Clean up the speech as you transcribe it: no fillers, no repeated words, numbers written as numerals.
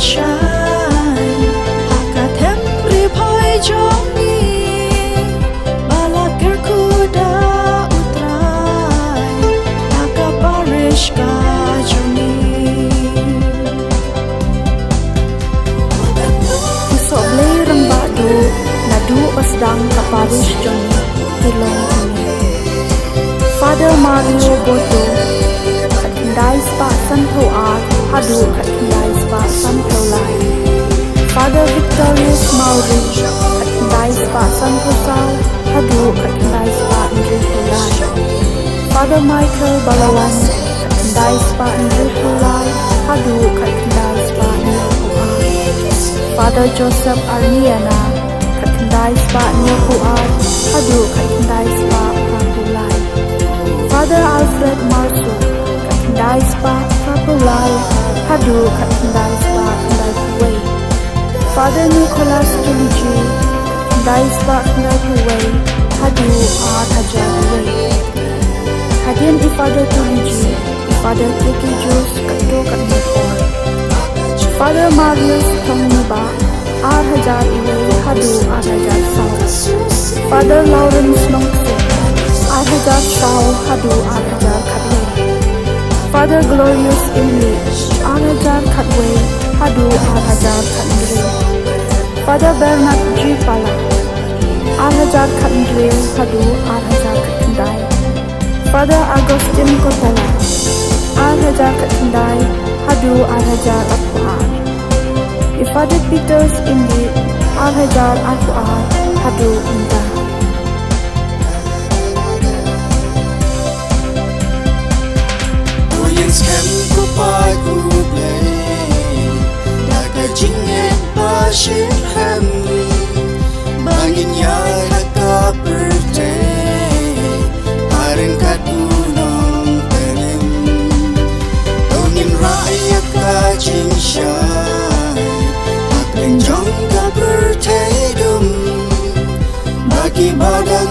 shine hakatem riphoi jongi balakir kuda utrai haka parish ka jongi soblei rambadu nadu osdang ka parish jongi tilong Father Mario Boto Katindai Spa Santo Art Hadu Katindai Spa Santo Lai Father Victorious Mauri Katindai Spa Santo Sao Hadu Katindai Spa Nriho Lai Father Michael Balawan Katindai Spa Nriho Lai Hadu Katindai Spa Nriho Art Father Joseph Arniana Katindai Spa Nriho Art Hadu Katindai Spa Nriho Lai Father Alfred Marso Katindai Spa Kapulai Hadu Katindai Spa Kandai Kuwai Father Nicholas Tuliji Katindai Spa Kandai Kuwai Hadu Hajar Kuwai Hadian Father Tuliji Father Tiki Jus Kato Katnipor Father Marius Tongniba Hajar Iwai Hadu Hajar South Father Lawrence Nongpoh Hajar Sao Hadu Hajar Katway Father Glorious Inli Hajar Katway Hadu Hajar Katndre Father Bernard G. Pala Hajar Katndre Hadu Hajar Katndai Father Agustin Kotala Hajar Katndai Hadu Hajar Akuar Father Peters Inli Hajar Akuar Hadu Indah Skem ko pag-ublay Nakajingin pa siya hamli Bangin niya naka-birthday Parang katunong tanim Tongin raya ka-jing siya Akling jong ka-birthday dum Bagi badang